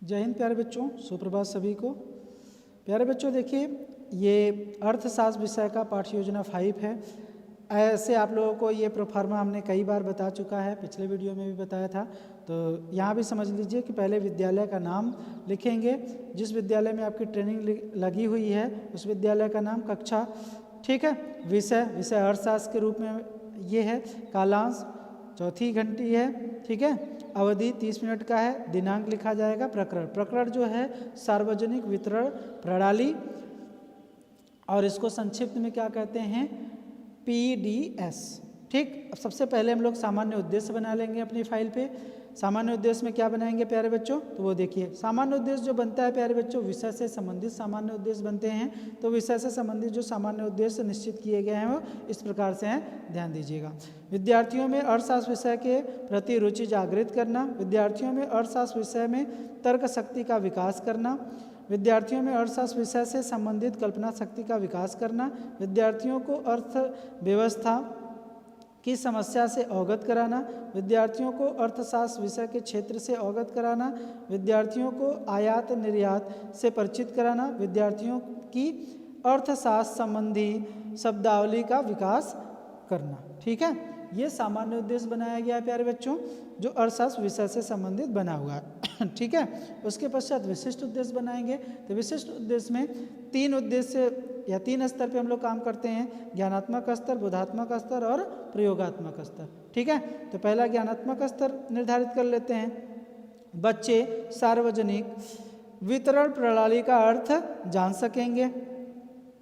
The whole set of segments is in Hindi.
जय हिंद प्यारे बच्चों, सुप्रभात सभी को। प्यारे बच्चों देखिए, ये अर्थशास्त्र विषय का पाठ्य योजना 5 है। ऐसे आप लोगों को ये प्रोफार्मा हमने कई बार बता चुका है, पिछले वीडियो में भी बताया था। तो यहाँ भी समझ लीजिए कि पहले विद्यालय का नाम लिखेंगे, जिस विद्यालय में आपकी ट्रेनिंग लगी हुई है उस विद्यालय का नाम, कक्षा, ठीक है। विषय अर्थशास्त्र के रूप में ये है। कालांश चौथी घंटी है, ठीक है। अवधि 30 मिनट का है। दिनांक लिखा जाएगा। प्रकरण जो है सार्वजनिक वितरण प्रणाली, और इसको संक्षिप्त में क्या कहते हैं, PDS, ठीक। अब सबसे पहले हम लोग सामान्य उद्देश्य बना लेंगे अपनी फाइल पे। सामान्य उद्देश्य में क्या बनाएंगे प्यारे बच्चों, तो वो देखिए, सामान्य उद्देश्य जो बनता है प्यारे बच्चों, विषय से संबंधित सामान्य उद्देश्य बनते हैं। तो विषय से संबंधित जो सामान्य उद्देश्य निश्चित किए गए हैं वो इस प्रकार से हैं, ध्यान दीजिएगा। विद्यार्थियों में अर्थशास्त्र विषय के प्रति रुचि जागृत करना, विद्यार्थियों में अर्थशास्त्र विषय में तर्क शक्ति का विकास करना, विद्यार्थियों में अर्थशास्त्र विषय से संबंधित कल्पना शक्ति का विकास करना, विद्यार्थियों को अर्थव्यवस्था की समस्या से अवगत कराना, विद्यार्थियों को अर्थशास्त्र विषय के क्षेत्र से अवगत कराना, विद्यार्थियों को आयात निर्यात से परिचित कराना, विद्यार्थियों की अर्थशास्त्र संबंधी शब्दावली का विकास करना, ठीक है। ये सामान्य उद्देश्य बनाया गया है प्यारे बच्चों, जो अर्थशास्त्र विषय से संबंधित बना हुआ है, ठीक है। उसके पश्चात विशिष्ट उद्देश्य बनाएंगे। तो विशिष्ट उद्देश्य में 3 उद्देश्य या 3 स्तर पे हम लोग काम करते हैं, ज्ञानात्मक स्तर, बोधात्मक स्तर और प्रयोगात्मक स्तर, ठीक है। तो पहला ज्ञानात्मक स्तर निर्धारित कर लेते हैं। बच्चे सार्वजनिक वितरण प्रणाली का अर्थ जान सकेंगे,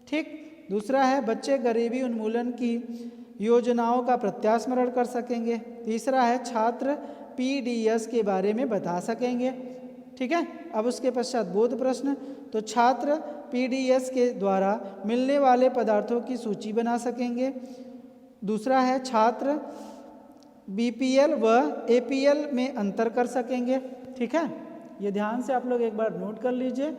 ठीक। दूसरा है बच्चे गरीबी उन्मूलन की योजनाओं का प्रत्यास्मरण कर सकेंगे। तीसरा है छात्र PDS के बारे में बता सकेंगे, ठीक है। अब उसके पश्चात बोध प्रश्न, तो छात्र PDS के द्वारा मिलने वाले पदार्थों की सूची बना सकेंगे। दूसरा है छात्र BPL व APL में अंतर कर सकेंगे, ठीक है। ये ध्यान से आप लोग एक बार नोट कर लीजिए।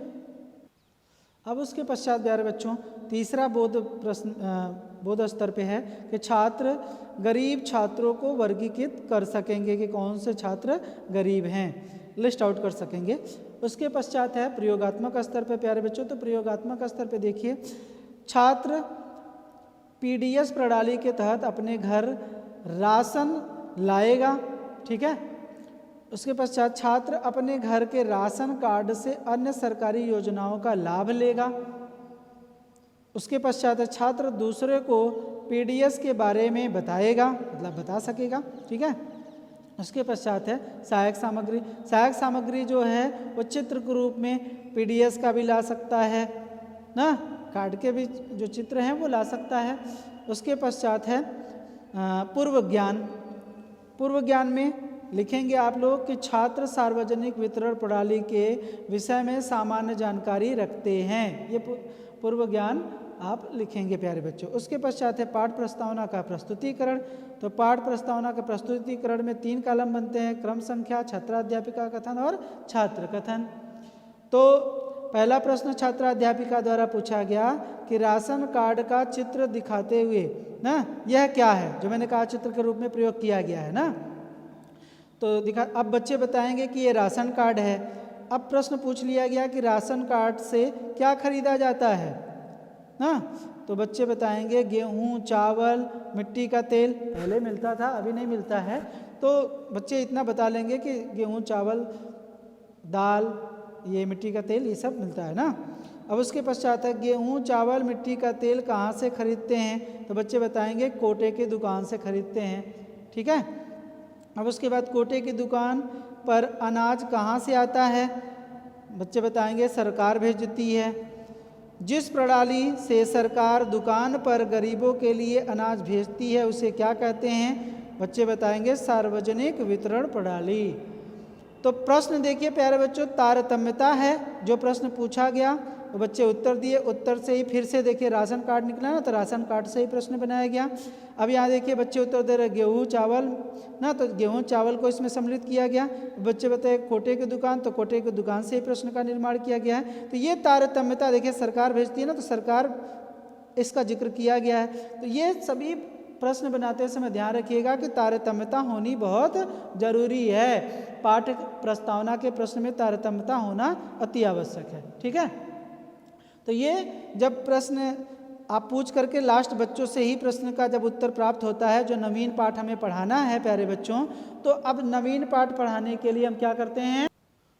अब उसके पश्चात प्यारे बच्चों तीसरा बोध स्तर पे है कि छात्र गरीब छात्रों को वर्गीकृत कर सकेंगे कि कौन से छात्र गरीब हैं, लिस्ट आउट कर सकेंगे। उसके पश्चात है प्रयोगात्मक स्तर पे प्यारे बच्चों। तो प्रयोगात्मक स्तर पे देखिए, छात्र PDS प्रणाली के तहत अपने घर राशन लाएगा, ठीक है। उसके पश्चात छात्र अपने घर के राशन कार्ड से अन्य सरकारी योजनाओं का लाभ लेगा। उसके पश्चात छात्र दूसरे को PDS के बारे में बताएगा, मतलब बता सकेगा, ठीक है। उसके पश्चात है सहायक सामग्री। सहायक सामग्री जो है वो चित्र के रूप में PDS का भी ला सकता है ना, कार्ड के भी जो चित्र हैं वो ला सकता है। उसके पश्चात है पूर्व ज्ञान। पूर्व ज्ञान में लिखेंगे आप लोग कि छात्र सार्वजनिक वितरण प्रणाली के विषय में सामान्य जानकारी रखते हैं। ये पूर्व ज्ञान आप लिखेंगे प्यारे बच्चों। उसके पश्चात है पाठ प्रस्तावना का प्रस्तुतिकरण। तो पाठ प्रस्तावना के प्रस्तुतिकरण में 3 कॉलम बनते हैं, क्रम संख्या, छात्राध्यापिका कथन और छात्र कथन। तो पहला प्रश्न छात्राध्यापिका द्वारा पूछा गया कि राशन कार्ड का चित्र दिखाते हुए ना, यह क्या है, जो मैंने कहा चित्र के रूप में प्रयोग किया गया है ना, तो दिखा। अब बच्चे बताएंगे कि ये राशन कार्ड है। अब प्रश्न पूछ लिया गया कि राशन कार्ड से क्या खरीदा जाता है ना, तो बच्चे बताएंगे गेहूं, चावल, मिट्टी का तेल। पहले मिलता था, अभी नहीं मिलता है। तो बच्चे इतना बता लेंगे कि गेहूं, चावल, दाल, ये मिट्टी का तेल, ये सब मिलता है ना। अब उसके पश्चात है गेहूं, चावल, मिट्टी का तेल कहाँ से खरीदते हैं, तो बच्चे बताएंगे कोटे की दुकान से खरीदते हैं, ठीक है। अब उसके बाद कोटे की दुकान पर अनाज कहाँ से आता है, बच्चे बताएंगे सरकार भेजती है। जिस प्रणाली से सरकार दुकान पर गरीबों के लिए अनाज भेजती है उसे क्या कहते हैं, बच्चे बताएंगे सार्वजनिक वितरण प्रणाली। तो प्रश्न देखिए प्यारे बच्चों, तारतम्यता है जो प्रश्न पूछा गया, तो बच्चे उत्तर दिए। उत्तर से ही फिर से देखिए राशन कार्ड निकला ना, तो राशन कार्ड से ही प्रश्न बनाया गया। अब यहाँ देखिए बच्चे उत्तर दे रहे गेहूँ चावल ना, तो गेहूँ चावल को इसमें सम्मिलित किया गया। बच्चे बताए कोटे की दुकान, तो कोटे की दुकान से ही प्रश्न का निर्माण किया गया है। तो ये तारतम्यता देखिए, सरकार भेजती है ना, तो सरकार इसका जिक्र किया गया है। तो ये सभी प्रश्न बनाते समय ध्यान रखिएगा कि तारतम्यता होनी बहुत जरूरी है। पाठ प्रस्तावना के प्रश्न में तारतम्यता होना अति आवश्यक है। ठीक है, तो ये जब प्रश्न आप पूछ करके लास्ट बच्चों से ही प्रश्न का जब उत्तर प्राप्त होता है, जो नवीन पाठ हमें पढ़ाना है प्यारे बच्चों, तो अब नवीन पाठ पढ़ाने के लिए हम क्या करते हैं,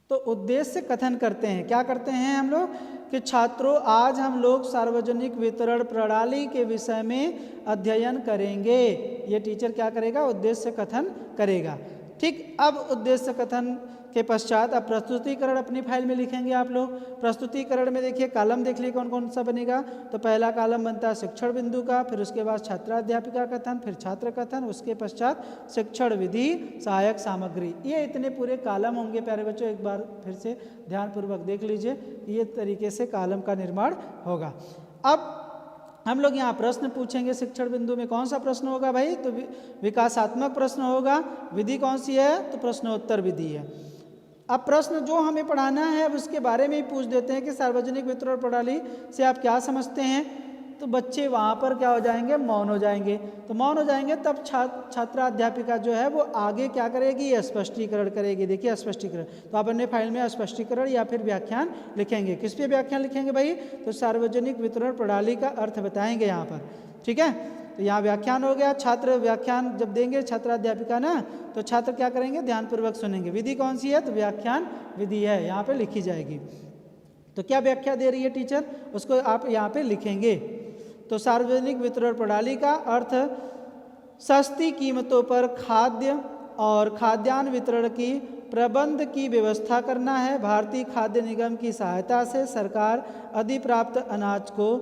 तो उद्देश्य कथन करते हैं। क्या करते हैं हम लोग कि छात्रों, आज हम लोग सार्वजनिक वितरण प्रणाली के विषय में अध्ययन करेंगे। ये टीचर क्या करेगा, उद्देश्य कथन करेगा। ठीक, अब उद्देश्य कथन के पश्चात अब प्रस्तुतिकरण अपनी फाइल में लिखेंगे आप लोग। प्रस्तुतिकरण में देखिए कॉलम देख लिए कौन कौन सा बनेगा। तो पहला कॉलम बनता है शिक्षण बिंदु का, फिर उसके बाद छात्राध्यापिका कथन, फिर छात्र कथन, उसके पश्चात शिक्षण विधि, सहायक सामग्री। ये इतने पूरे कॉलम होंगे प्यारे बच्चों। एक बार फिर से ध्यानपूर्वक देख लीजिए, ये तरीके से कॉलम का निर्माण होगा। अब हम लोग यहाँ प्रश्न पूछेंगे। शिक्षण बिंदु में कौन सा प्रश्न होगा भाई, तो विकासात्मक प्रश्न होगा। विधि कौन सी है, तो प्रश्नोत्तर विधि है। अब प्रश्न जो हमें पढ़ाना है अब उसके बारे में ही पूछ देते हैं कि सार्वजनिक वितरण प्रणाली से आप क्या समझते हैं। तो बच्चे वहाँ पर क्या हो जाएंगे, मौन हो जाएंगे। तो मौन हो जाएंगे तब छात्राध्यापिका जो है वो आगे क्या करेगी, स्पष्टीकरण करेगी। देखिए स्पष्टीकरण, तो आप अपने फाइल में स्पष्टीकरण या फिर व्याख्यान लिखेंगे। किस पे व्याख्यान लिखेंगे भाई, तो सार्वजनिक वितरण प्रणाली का अर्थ बताएंगे यहाँ पर। ठीक है, तो यहाँ व्याख्यान हो गया। छात्र व्याख्यान जब देंगे छात्राध्यापिका ना, तो छात्र क्या करेंगे, ध्यानपूर्वक सुनेंगे। विधि कौन सी है, तो व्याख्यान विधि है, यहाँ पे लिखी जाएगी। तो क्या व्याख्या दे रही है टीचर, उसको आप यहाँ पे लिखेंगे। तो सार्वजनिक वितरण प्रणाली का अर्थ सस्ती कीमतों पर खाद्य और खाद्यान्न वितरण की प्रबंध की व्यवस्था करना है। भारतीय खाद्य निगम की सहायता से सरकार अधिप्राप्त अनाज को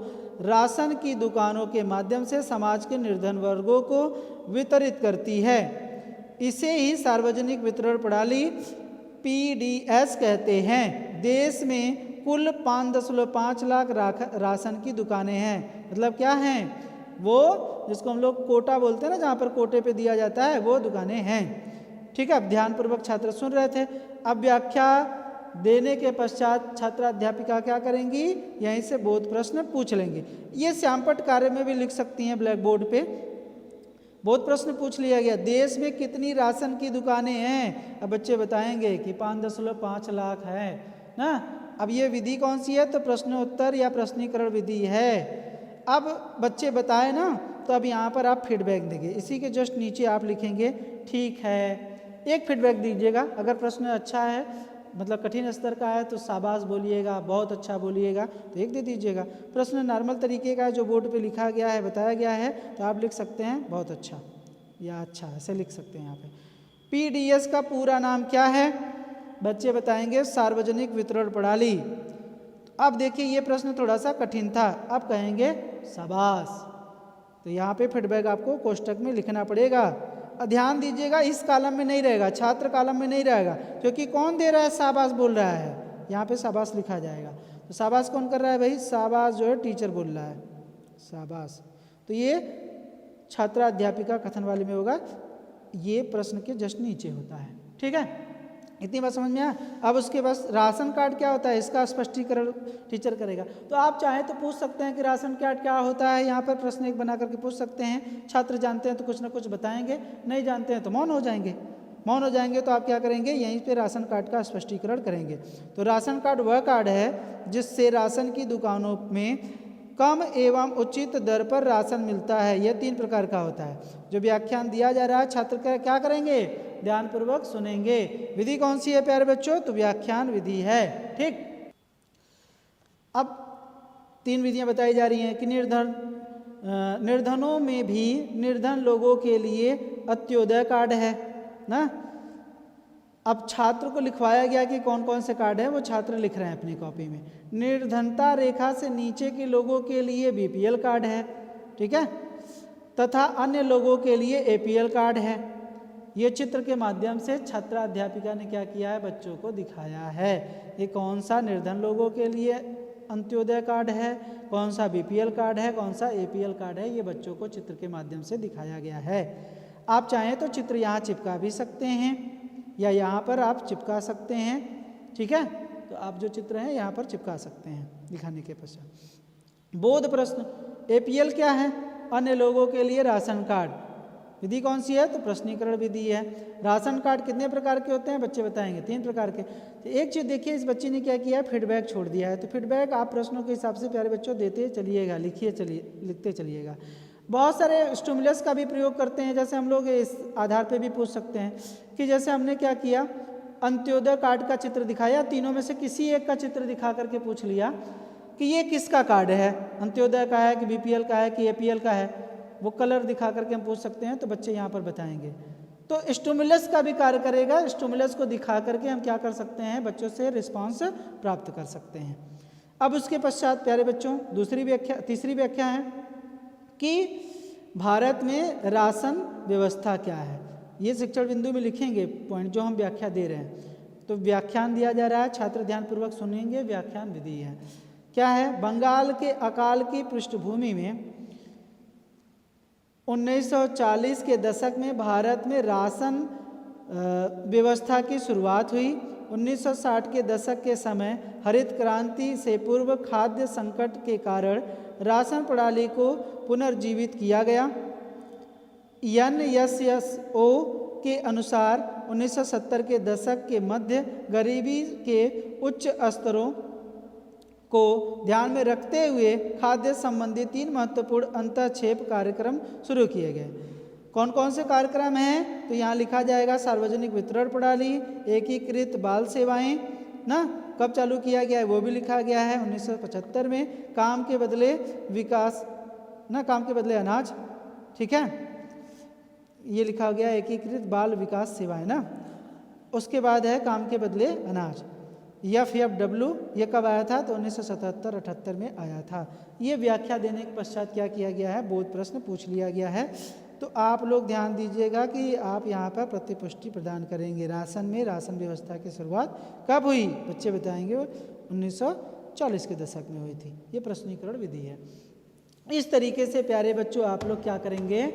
राशन की दुकानों के माध्यम से समाज के निर्धन वर्गों को वितरित करती है। इसे ही सार्वजनिक वितरण प्रणाली PDS कहते हैं। देश में कुल 5.5 लाख राशन की दुकानें हैं। मतलब क्या हैं, वो जिसको हम लोग कोटा बोलते हैं ना, जहाँ पर कोटे पे दिया जाता है, वो दुकानें हैं। ठीक है, अब ध्यानपूर्वक छात्र सुन रहे थे। अब व्याख्या देने के पश्चात छात्राध्यापिका क्या करेंगी, यहीं से बोध प्रश्न पूछ लेंगे। ये श्यामपट्ट कार्य में भी लिख सकती हैं ब्लैक बोर्ड पे। बोध प्रश्न पूछ लिया गया, देश में कितनी राशन की दुकानें हैं। अब बच्चे बताएंगे कि 5.5 लाख है ना। अब ये विधि कौन सी है, तो प्रश्नोत्तर या प्रश्नीकरण विधि है। अब बच्चे बताए ना, तो अब यहाँ पर आप फीडबैक देंगे। इसी के जस्ट नीचे आप लिखेंगे ठीक है। एक फीडबैक दीजिएगा। अगर प्रश्न अच्छा है, मतलब कठिन स्तर का है, तो शाबाश बोलिएगा, बहुत अच्छा बोलिएगा, तो 1 दे दीजिएगा। प्रश्न नॉर्मल तरीके का है, जो बोर्ड पे लिखा गया है, बताया गया है, तो आप लिख सकते हैं बहुत अच्छा या अच्छा, ऐसे लिख सकते हैं यहाँ पे। PDS का पूरा नाम क्या है, बच्चे बताएंगे सार्वजनिक वितरण प्रणाली। अब देखिए ये प्रश्न थोड़ा सा कठिन था, अब कहेंगे शाबाश। तो यहाँ पे फीडबैक आपको कोष्टक में लिखना पड़ेगा। ध्यान दीजिएगा, इस कॉलम में नहीं रहेगा, छात्र कॉलम में नहीं रहेगा, क्योंकि कौन दे रहा है, शाबाश बोल रहा है। यहाँ पे शाबाश लिखा जाएगा। तो शाबाश कौन कर रहा है भाई, शाबाश जो है टीचर बोल रहा है, शाबाश। तो ये छात्राध्यापिका कथन वाले में होगा, ये प्रश्न के जस्ट नीचे होता है। ठीक है, इतनी बात समझ में आया। अब उसके बाद राशन कार्ड क्या होता है, इसका स्पष्टीकरण टीचर करेगा। तो आप चाहें तो पूछ सकते हैं कि राशन कार्ड क्या होता है, यहाँ पर प्रश्न एक बना करके पूछ सकते हैं। छात्र जानते हैं तो कुछ ना कुछ बताएंगे, नहीं जानते हैं तो मौन हो जाएंगे। मौन हो जाएंगे तो आप क्या करेंगे, यहीं पे राशन कार्ड का स्पष्टीकरण करेंगे। तो राशन कार्ड वह कार्ड है जिससे राशन की दुकानों में कम एवं उचित दर पर राशन मिलता है। यह 3 प्रकार का होता है। जो व्याख्यान दिया जा रहा है, छात्र क्या करेंगे, ध्यानपूर्वक सुनेंगे। विधि कौन सी है प्यारे बच्चों, तो व्याख्यान विधि है। ठीक, अब 3 विधियां बताई जा रही हैं कि निर्धनों में भी निर्धन लोगों के लिए अंत्योदय कार्ड है ना। अब छात्र को लिखवाया गया कि कौन कौन से कार्ड है, वो छात्र लिख रहे हैं अपनी कॉपी में। निर्धनता रेखा से नीचे के लोगों के लिए BPL कार्ड है, ठीक है, तथा अन्य लोगों के लिए APL कार्ड है। ये चित्र के माध्यम से छात्राध्यापिका ने क्या किया है, बच्चों को दिखाया है। ये कौन सा निर्धन लोगों के लिए अंत्योदय कार्ड है, कौन सा BPL कार्ड है, कौन सा APL कार्ड है, ये बच्चों को चित्र के माध्यम से दिखाया गया है। आप चाहें तो चित्र यहाँ चिपका भी सकते हैं या यहाँ पर आप चिपका सकते हैं। ठीक है, तो आप जो चित्र हैं यहाँ पर चिपका सकते हैं दिखाने के पश्चात। बोध प्रश्न, APL क्या है, अन्य लोगों के लिए राशन कार्ड। विधि कौन सी है? तो प्रश्नीकरण विधि है। राशन कार्ड कितने प्रकार के होते हैं बच्चे बताएंगे? 3 प्रकार के। तो एक चीज़ देखिए, इस बच्चे ने क्या किया है, फीडबैक छोड़ दिया है। तो फीडबैक आप प्रश्नों के हिसाब से प्यारे बच्चों देते चलिएगा, लिखते चलिएगा। बहुत सारे स्टिमुलस का भी प्रयोग करते हैं, जैसे हम लोग इस आधार पे भी पूछ सकते हैं कि जैसे हमने क्या किया, अंत्योदय कार्ड का चित्र दिखाया, तीनों में से किसी एक का चित्र दिखा करके पूछ लिया कि ये किसका कार्ड है, अंत्योदय का है कि बीपीएल का है कि एपीएल का है, वो कलर दिखा करके हम पूछ सकते हैं। तो बच्चे यहाँ पर बताएंगे। तो स्टिमुलस का भी कार्य करेगा, स्टिमुलस को दिखा करके हम क्या कर सकते हैं, बच्चों से रिस्पांस प्राप्त कर सकते हैं। अब उसके पश्चात प्यारे बच्चों तीसरी व्याख्या है कि भारत में राशन व्यवस्था क्या है। ये शिक्षण बिंदु में लिखेंगे पॉइंट जो हम व्याख्या दे रहे हैं। तो व्याख्यान दिया जा रहा है, छात्र ध्यानपूर्वक सुनेंगे। व्याख्यान विधि है, क्या है, बंगाल के अकाल की पृष्ठभूमि में 1940 के दशक में भारत में राशन व्यवस्था की शुरुआत हुई। 1960 के दशक के समय हरित क्रांति से पूर्व खाद्य संकट के कारण राशन प्रणाली को पुनर्जीवित किया गया। NSSO के अनुसार 1970 के दशक के मध्य गरीबी के उच्च स्तरों को ध्यान में रखते हुए खाद्य संबंधी 3 महत्वपूर्ण अंतःक्षेप कार्यक्रम शुरू किए गए। कौन कौन से कार्यक्रम हैं? तो यहाँ लिखा जाएगा, सार्वजनिक वितरण प्रणाली, एकीकृत बाल सेवाएं ना, कब चालू किया गया है वो भी लिखा गया है 1975 में। काम के बदले विकास ना, काम के बदले अनाज, ठीक है, ये लिखा गया एकीकृत बाल विकास सेवाएं ना। उसके बाद है काम के बदले अनाज, FFW, ये कब आया था? तो 1977-78 में आया था। ये व्याख्या देने के पश्चात क्या किया गया है, बोध प्रश्न पूछ लिया गया है। तो आप लोग ध्यान दीजिएगा कि आप यहाँ पर प्रतिपुष्टि प्रदान करेंगे। राशन में राशन व्यवस्था की शुरुआत कब हुई? बच्चे बताएंगे 1940 के दशक में हुई थी। ये प्रश्नीकरण विधि है। इस तरीके से प्यारे बच्चों आप लोग क्या करेंगे,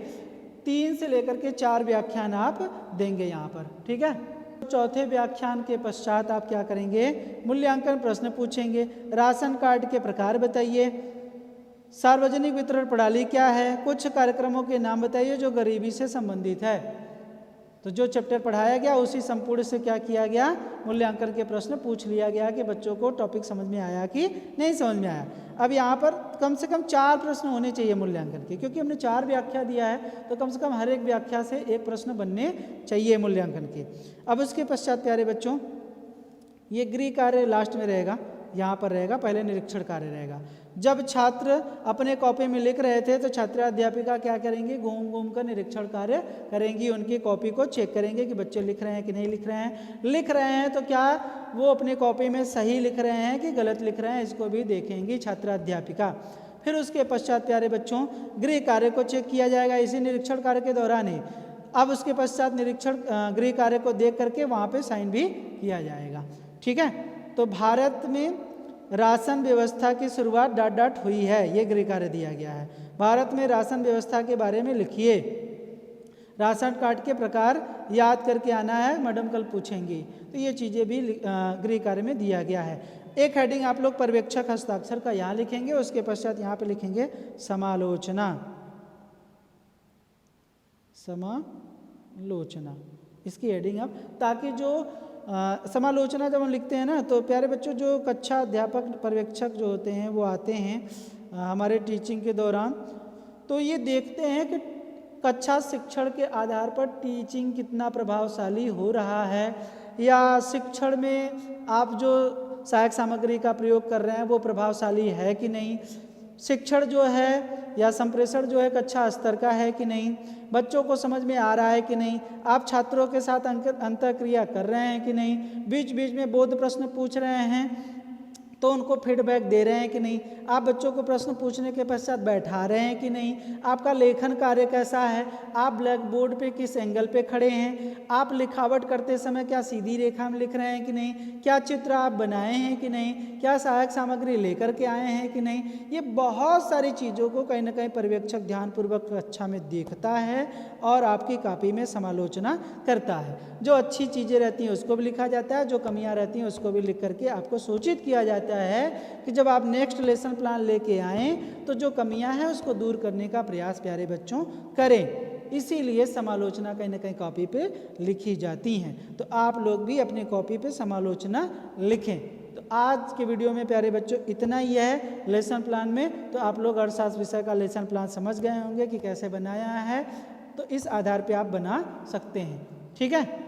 3 से लेकर के 4 व्याख्यान आप देंगे यहाँ पर, ठीक है। चौथे व्याख्यान के पश्चात आप क्या करेंगे, मूल्यांकन प्रश्न पूछेंगे। राशन कार्ड के प्रकार बताइए, सार्वजनिक वितरण प्रणाली क्या है, कुछ कार्यक्रमों के नाम बताइए जो गरीबी से संबंधित है। तो जो चैप्टर पढ़ाया गया उसी संपूर्ण से क्या किया गया, मूल्यांकन के प्रश्न पूछ लिया गया कि बच्चों को टॉपिक समझ में आया कि नहीं समझ में आया। अब यहाँ पर कम से कम 4 प्रश्न होने चाहिए मूल्यांकन के, क्योंकि हमने 4 व्याख्या दिया है तो कम से कम हर एक व्याख्या से 1 प्रश्न बनने चाहिए मूल्यांकन के। अब उसके पश्चात प्यारे बच्चों ये गृह कार्य लास्ट में रहेगा, यहाँ पर रहेगा, पहले निरीक्षण कार्य रहेगा। जब छात्र अपने कॉपी में लिख रहे थे तो छात्र अध्यापिका क्या करेंगी, घूम घूम कर निरीक्षण कार्य करेंगी, उनकी कॉपी को चेक करेंगे कि बच्चे लिख रहे हैं कि नहीं लिख रहे हैं। लिख रहे हैं तो क्या वो अपनी कॉपी में सही लिख रहे हैं कि गलत लिख रहे हैं, इसको भी देखेंगी छात्र अध्यापिका। फिर उसके पश्चात प्यारे बच्चों गृह कार्य को चेक किया जाएगा इसी निरीक्षण कार्य के दौरान ही। अब उसके पश्चात निरीक्षण गृह कार्य को देख करके वहाँ पे साइन भी किया जाएगा, ठीक है। तो भारत में राशन व्यवस्था की शुरुआत ... हुई है, ये गृह कार्य दिया गया है। भारत में राशन व्यवस्था के बारे में लिखिए। राशन कार्ड के प्रकार याद करके आना है, मैडम कल पूछेंगी। तो ये चीज़ें भी गृह कार्य में दिया गया है। एक हेडिंग आप लोग पर्यवेक्षक हस्ताक्षर का यहाँ लिखेंगे, उसके पश्चात यहाँ पे लिखेंगे समालोचना। समालोचना इसकी हेडिंग अब, ताकि जो समालोचना जब हम लिखते हैं ना तो प्यारे बच्चों जो कक्षा अध्यापक पर्यवेक्षक जो होते हैं वो आते हैं हमारे टीचिंग के दौरान, तो ये देखते हैं कि कक्षा शिक्षण के आधार पर टीचिंग कितना प्रभावशाली हो रहा है, या शिक्षण में आप जो सहायक सामग्री का प्रयोग कर रहे हैं वो प्रभावशाली है कि नहीं, शिक्षण जो है या संप्रेषण जो है कक्षा स्तर का है कि नहीं, बच्चों को समझ में आ रहा है कि नहीं, आप छात्रों के साथ अंतःक्रिया कर रहे हैं कि नहीं, बीच बीच में बोध प्रश्न पूछ रहे हैं तो उनको फीडबैक दे रहे हैं कि नहीं, आप बच्चों को प्रश्न पूछने के पश्चात बैठा रहे हैं कि नहीं, आपका लेखन कार्य कैसा है, आप ब्लैक बोर्ड पे किस एंगल पे खड़े हैं, आप लिखावट करते समय क्या सीधी रेखा में लिख रहे हैं कि नहीं, क्या चित्र आप बनाए हैं कि नहीं, क्या सहायक सामग्री लेकर के आए हैं कि नहीं। ये बहुत सारी चीज़ों को कहीं ना कहीं पर्यवेक्षक ध्यानपूर्वक कक्षा में देखता है और आपकी कॉपी में समालोचना करता है। जो अच्छी चीज़ें रहती हैं उसको भी लिखा जाता है, जो कमियाँ रहती हैं उसको भी लिख करके आपको सूचित किया जाता रहता है कि जब आप नेक्स्ट लेसन प्लान लेके आएँ तो जो कमियां हैं उसको दूर करने का प्रयास प्यारे बच्चों करें। इसीलिए समालोचना कहीं ना कहीं कॉपी पे लिखी जाती हैं। तो आप लोग भी अपने कॉपी पे समालोचना लिखें। तो आज के वीडियो में प्यारे बच्चों इतना ही है लेसन प्लान में। तो आप लोग अर्थशास्त्र विषय का लेसन प्लान समझ गए होंगे कि कैसे बनाया है, तो इस आधार पे आप बना सकते हैं। ठीक है।